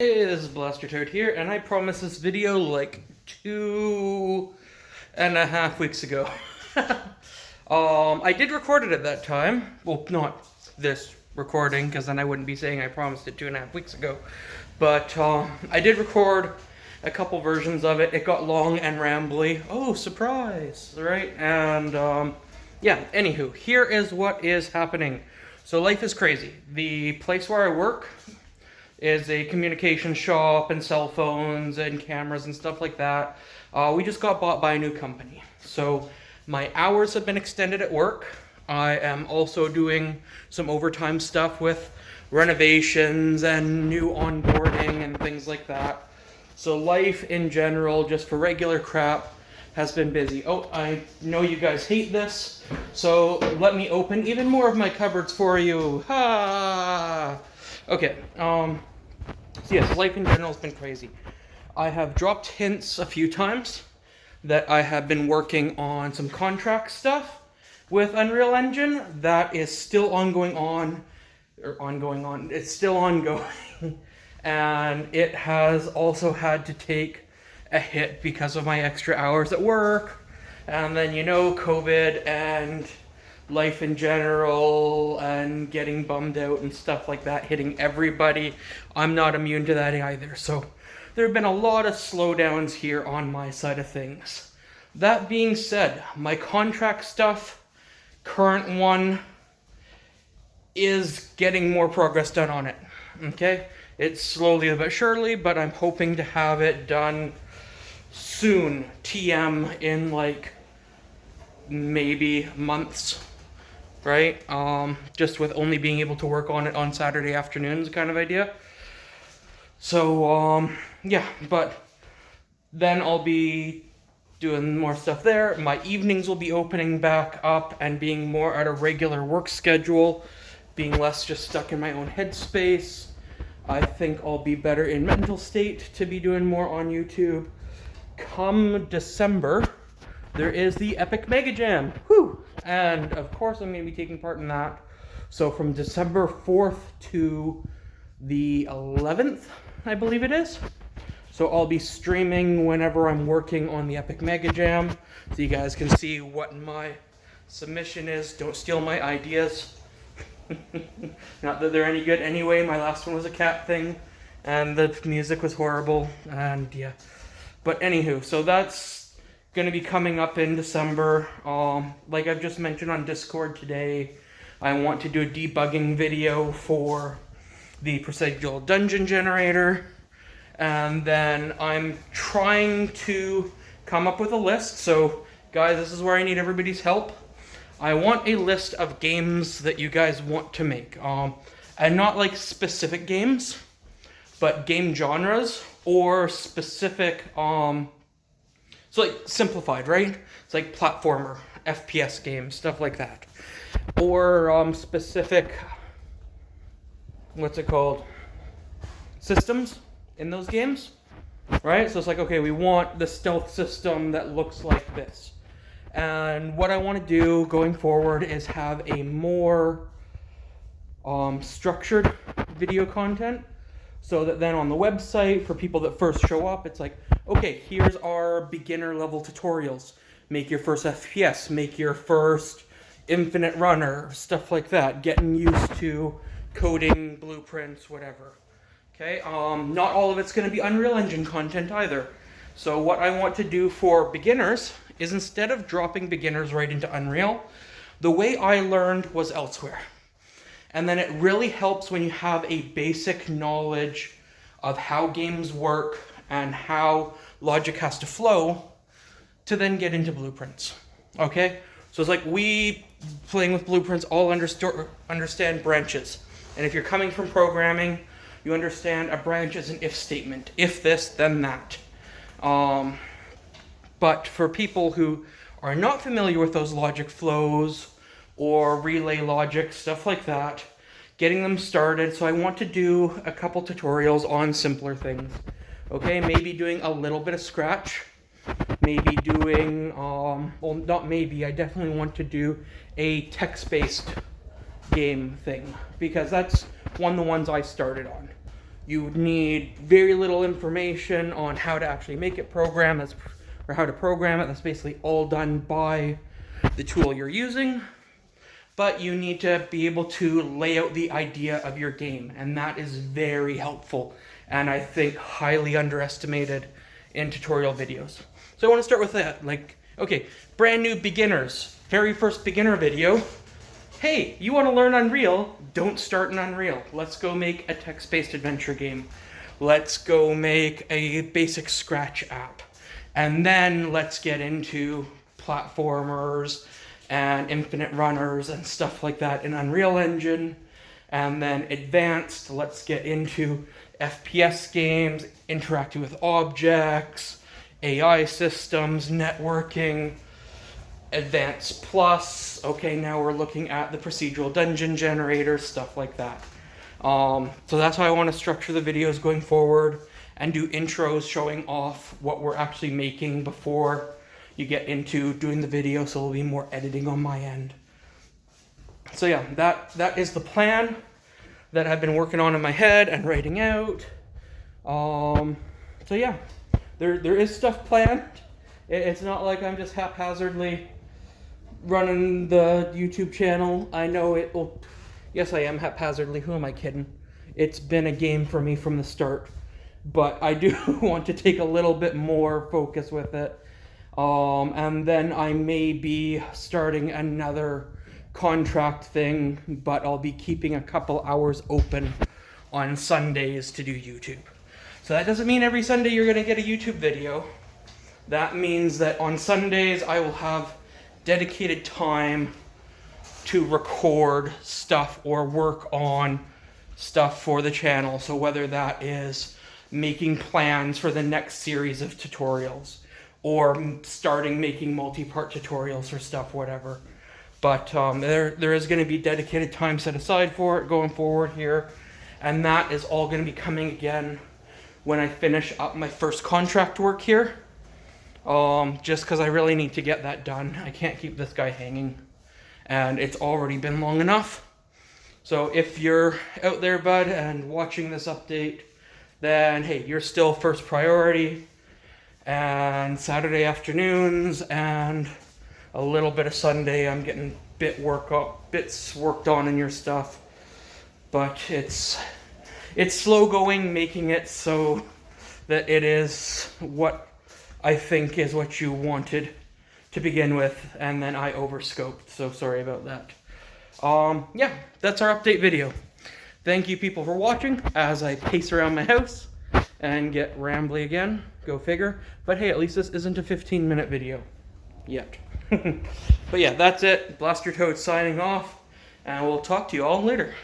Hey, this is Blaster Toad here, and I promised this video like 2.5 weeks ago. I did record it at that time. Well, not this recording, because then I wouldn't be saying I promised it 2.5 weeks ago. But I did record a couple versions of it. It got long and rambly. Oh, surprise! Right? And yeah, anywho, here is what is happening. So life is crazy. The place where I work is a communication shop and cell phones and cameras and stuff like that. We just got bought by a new company. So my hours have been extended at work. I am also doing some overtime stuff with renovations and new onboarding and things like that. So life in general, just for regular crap, has been busy. Oh, I know you guys hate this, so let me open even more of my cupboards for you. Ha! Okay, so yes, life in general has been crazy. I have dropped hints a few times that I have been working on some contract stuff with Unreal Engine. That is still it's still ongoing. And it has also had to take a hit because of my extra hours at work. And then, COVID and life in general and getting bummed out and stuff like that hitting everybody. I'm not immune to that either. So there have been a lot of slowdowns here on my side of things. That being said, my contract stuff, current one, is getting more progress done on it. Okay? It's slowly but surely, but I'm hoping to have it done soon. TM in like maybe months. Right? Just with only being able to work on it on Saturday afternoons kind of idea. So, yeah, but then I'll be doing more stuff there. My evenings will be opening back up and being more at a regular work schedule, being less just stuck in my own headspace. I think I'll be better in mental state to be doing more on YouTube. Come December, there is the Epic Mega Jam. Whew! And of course I'm going to be taking part in that. So from December 4th to the 11th, I believe it is. So I'll be streaming whenever I'm working on the Epic Mega Jam. So you guys can see what my submission is. Don't steal my ideas. Not that they're any good anyway. My last one was a cat thing. And the music was horrible. And yeah. But anywho, so that's going to be coming up in December. Like I've just mentioned on Discord today, I want to do a debugging video for the procedural dungeon generator, and then I'm trying to come up with a list. So guys, this is where I need everybody's help. I want a list of games that you guys want to make, and not like specific games, but game genres or specific so like simplified, right? It's like platformer, FPS games, stuff like that. Or specific, what's it called? Systems in those games, right? So it's like, okay, we want the stealth system that looks like this. And what I want to do going forward is have a more structured video content, so that then on the website, for people that first show up, it's like, okay, here's our beginner level tutorials. Make your first FPS, make your first infinite runner, stuff like that. Getting used to coding, blueprints, whatever. Okay, not all of it's going to be Unreal Engine content either. So what I want to do for beginners is, instead of dropping beginners right into Unreal, the way I learned was elsewhere. And then it really helps when you have a basic knowledge of how games work and how logic has to flow to then get into blueprints. Okay? So it's like we, playing with blueprints, all understand branches. And if you're coming from programming, you understand a branch is an if statement. If this, then that. But for people who are not familiar with those logic flows or relay logic, stuff like that, getting them started. So I want to do a couple tutorials on simpler things. Okay, maybe doing a little bit of Scratch. Maybe doing, well, not maybe, I definitely want to do a text-based game thing, because that's one of the ones I started on. You would need very little information on how to actually make it program, or how to program it. That's basically all done by the tool you're using. But you need to be able to lay out the idea of your game, and that is very helpful, and I think highly underestimated in tutorial videos. So I want to start with that. Like, okay, brand new beginners, very first beginner video. Hey, you want to learn Unreal? Don't start in Unreal. Let's go make a text-based adventure game. Let's go make a basic Scratch app. And then let's get into platformers and infinite runners and stuff like that in Unreal Engine. And then advanced, let's get into FPS games, interacting with objects, AI systems, networking, advanced plus. Okay, now we're looking at the procedural dungeon generator, stuff like that. So that's how I want to structure the videos going forward, and do intros showing off what we're actually making before you get into doing the video, so there'll be more editing on my end. So yeah, that is the plan that I've been working on in my head and writing out. So yeah, there is stuff planned. It's not like I'm just haphazardly running the YouTube channel. I know it will. Yes, I am haphazardly. Who am I kidding? It's been a game for me from the start, but I do want to take a little bit more focus with it. And then I may be starting another contract thing, but I'll be keeping a couple hours open on Sundays to do YouTube. So that doesn't mean every Sunday you're going to get a YouTube video. That means that on Sundays I will have dedicated time to record stuff or work on stuff for the channel. So whether that is making plans for the next series of tutorials, or starting making multi-part tutorials or stuff, whatever. But there is going to be dedicated time set aside for it going forward here. And that is all going to be coming again when I finish up my first contract work here. Just because I really need to get that done. I can't keep this guy hanging. And it's already been long enough. So if you're out there, bud, and watching this update, then hey, you're still first priority. And Saturday afternoons and a little bit of Sunday, I'm getting bits worked on in your stuff. But it's slow going, making it so that it is what I think is what you wanted to begin with, and then I overscoped, so sorry about that. Yeah, that's our update video. Thank you people for watching as I pace around my house and get rambly again. Go figure. But hey, at least this isn't a 15-minute video. Yet. But yeah, that's it. Blaster Toad signing off, and we'll talk to you all later.